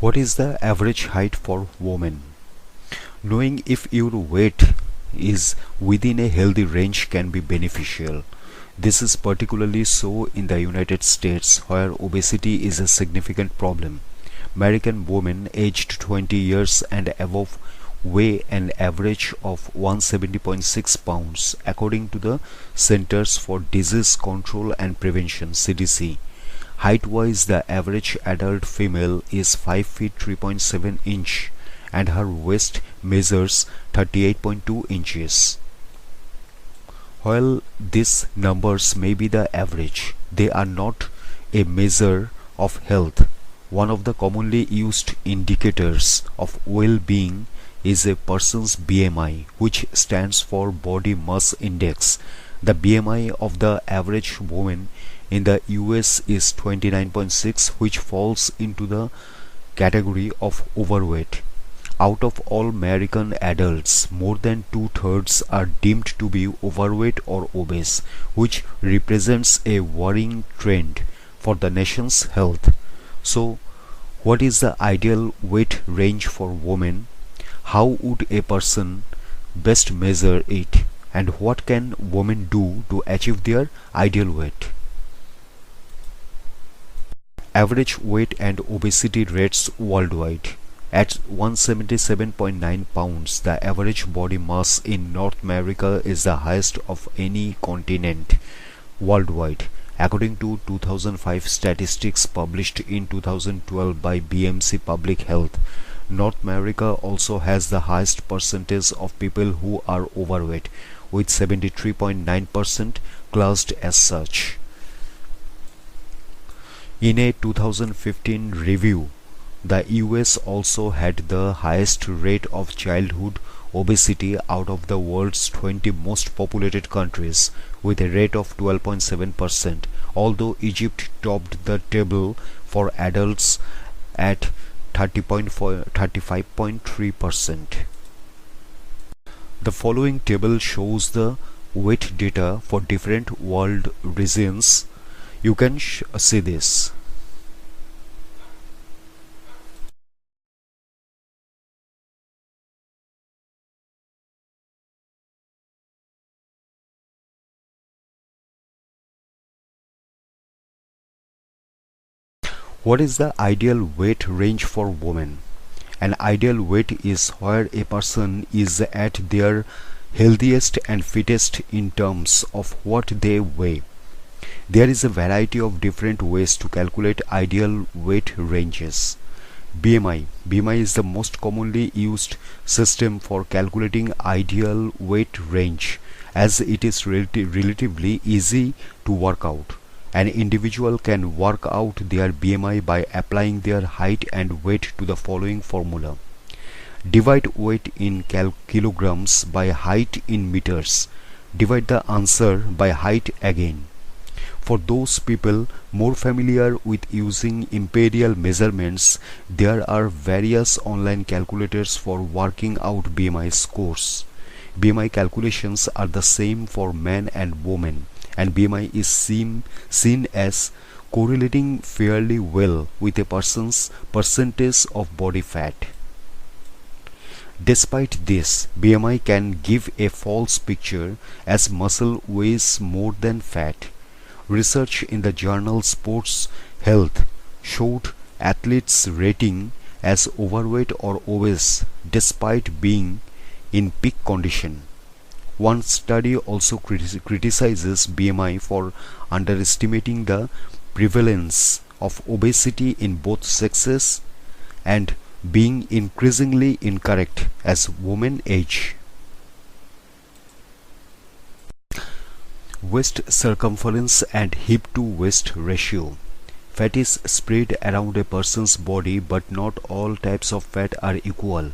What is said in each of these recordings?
What is the average height for women? Knowing if your weight is within a healthy range can be beneficial. This is particularly so in the United States, where obesity is a significant problem. American women aged 20 years and above weigh an average of 170.6 pounds, according to the Centers for Disease Control and Prevention (CDC). Height-wise, the average adult female is 5 feet 3.7 inch and her waist measures 38.2 inches. While these numbers may be the average, they are not a measure of health. One of the commonly used indicators of well-being is a person's BMI, which stands for Body Mass Index. The BMI of the average woman in the US is 29.6, which falls into the category of overweight. Out of all American adults, more than two-thirds are deemed to be overweight or obese, which represents a worrying trend for the nation's health. So, what is the ideal weight range for women? How would a person best measure it? And what can women do to achieve their ideal weight? Average weight and obesity rates worldwide. At 177.9 pounds, the average body mass in North America is the highest of any continent worldwide, according to 2005 statistics published in 2012 by BMC Public Health. North America also has the highest percentage of people who are overweight, with 73.9% classed as such. In a 2015 review, the US also had the highest rate of childhood obesity out of the world's 20 most populated countries, with a rate of 12.7%, although Egypt topped the table for adults at 35.3%. The following table shows the weight data for different world regions. You can see this. What is the ideal weight range for women? An ideal weight is where a person is at their healthiest and fittest in terms of what they weigh. There is a variety of different ways to calculate ideal weight ranges. BMI is the most commonly used system for calculating ideal weight range, as it is relatively easy to work out. An individual can work out their BMI by applying their height and weight to the following formula. Divide weight in kilograms by height in meters. Divide the answer by height again. For those people more familiar with using imperial measurements, there are various online calculators for working out BMI scores. BMI calculations are the same for men and women, and BMI is seen as correlating fairly well with a person's percentage of body fat. Despite this, BMI can give a false picture, as muscle weighs more than fat. Research in the journal Sports Health showed athletes rating as overweight or obese despite being in peak condition. One study also criticizes BMI for underestimating the prevalence of obesity in both sexes and being increasingly incorrect as women age. Waist circumference and hip to waist ratio. Fat is spread around a person's body, but not all types of fat are equal.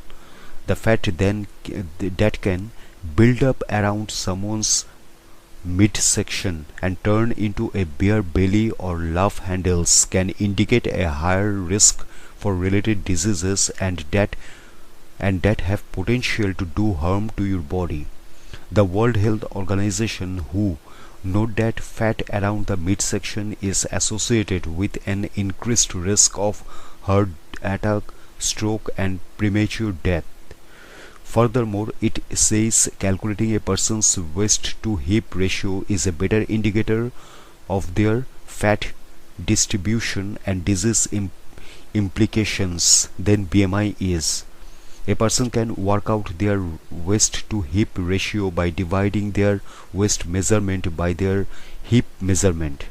The fat that can build up around someone's midsection and turn into a bare belly or love handles can indicate a higher risk for related diseases and that have potential to do harm to your body. The World Health Organization, WHO, note that fat around the midsection is associated with an increased risk of heart attack, stroke, and premature death. Furthermore, it says calculating a person's waist to hip ratio is a better indicator of their fat distribution and disease implications than BMI is. A person can work out their waist to hip ratio by dividing their waist measurement by their hip measurement.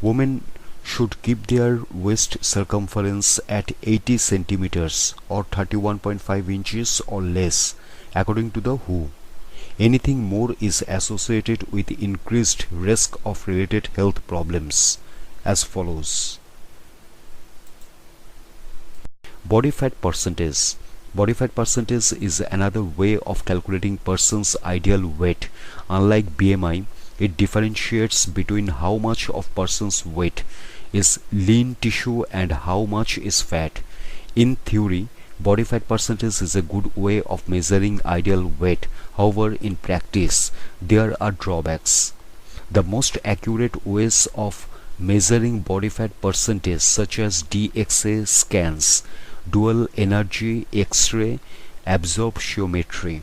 Women should keep their waist circumference at 80 centimeters or 31.5 inches or less, according to the WHO. Anything more is associated with increased risk of related health problems, as follows. Body fat percentage. Body fat percentage is another way of calculating person's ideal weight. Unlike BMI, it differentiates between how much of person's weight is lean tissue and how much is fat. In theory, body fat percentage is a good way of measuring ideal weight. However, in practice, there are drawbacks. The most accurate ways of measuring body fat percentage, such as DXA scans, dual energy X-ray absorptiometry,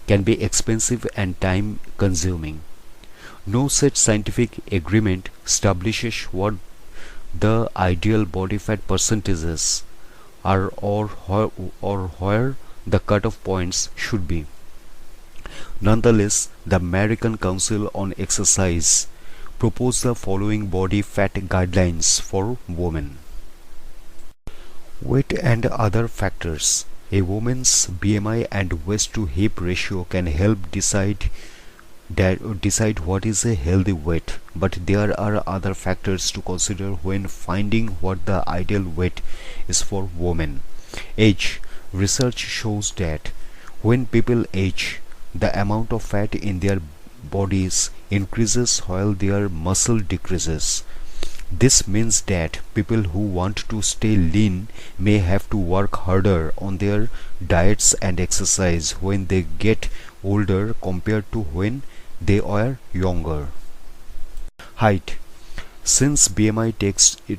can be expensive and time consuming. No such scientific agreement establishes what the ideal body fat percentages are or where the cutoff points should be. Nonetheless, the American Council on Exercise proposed the following body fat guidelines for women. Weight and other factors. A woman's BMI and waist to hip ratio can help decide what is a healthy weight, but there are other factors to consider when finding what the ideal weight is for women. Age. Research shows that when people age, the amount of fat in their bodies increases while their muscle decreases. This means that people who want to stay lean may have to work harder on their diets and exercise when they get older compared to when they are younger. Height. Since BMI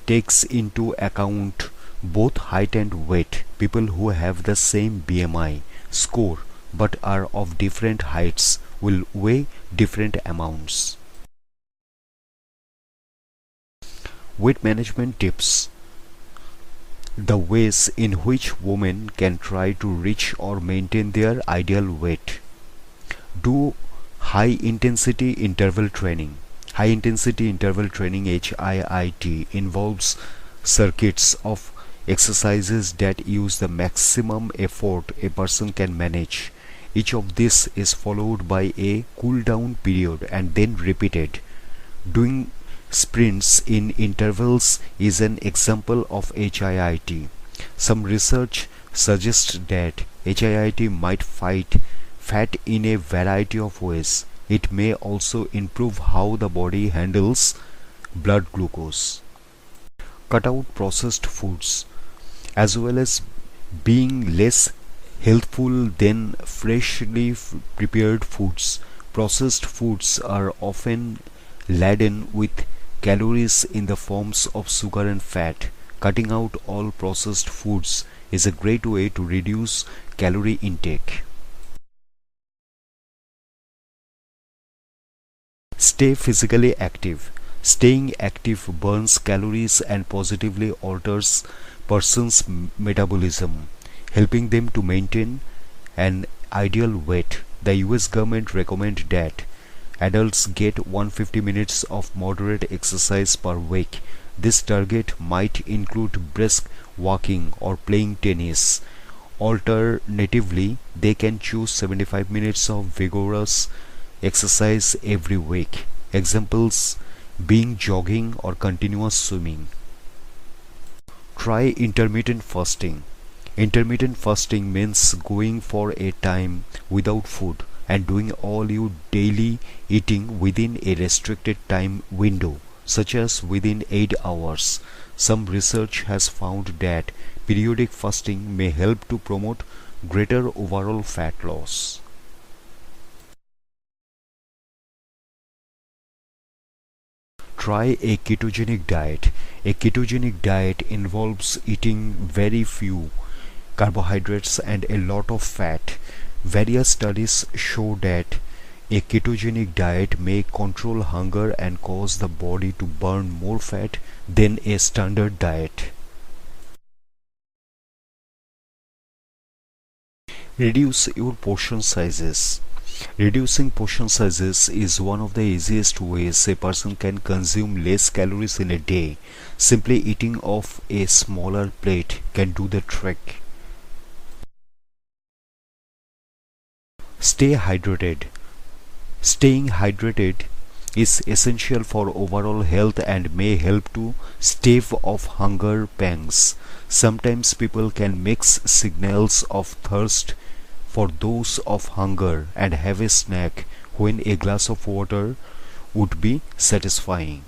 takes into account both height and weight, people who have the same BMI score but are of different heights will weigh different amounts. Weight management tips. The ways in which women can try to reach or maintain their ideal weight. Do high intensity interval training. High intensity interval training HIIT involves circuits of exercises that use the maximum effort a person can manage. Each of these is followed by a cool down period and then repeated. Doing sprints in intervals is an example of HIIT. Some research suggests that HIIT might fight fat in a variety of ways. It may also improve how the body handles blood glucose. Cut out processed foods. As well as being less healthful than freshly prepared foods, processed foods are often laden with calories in the forms of sugar and fat. Cutting out all processed foods is a great way to reduce calorie intake. Stay physically active. Staying active burns calories and positively alters person's metabolism, helping them to maintain an ideal weight. The US government recommends that adults get 150 minutes of moderate exercise per week. This target might include brisk walking or playing tennis. Alternatively, they can choose 75 minutes of vigorous exercise every week. Examples being jogging or continuous swimming. Try intermittent fasting. Intermittent fasting means going for a time without food and doing all your daily eating within a restricted time window, such as within 8 hours. Some research has found that periodic fasting may help to promote greater overall fat loss. try a ketogenic diet. A ketogenic diet involves eating very few carbohydrates and a lot of fat. Various studies show that a ketogenic diet may control hunger and cause the body to burn more fat than a standard diet. Reduce your portion sizes. Reducing portion sizes is one of the easiest ways a person can consume less calories in a day. Simply eating off a smaller plate can do the trick. Stay hydrated. Staying hydrated is essential for overall health and may help to stave off hunger pangs. Sometimes people can mix signals of thirst for those of hunger and have a snack when a glass of water would be satisfying.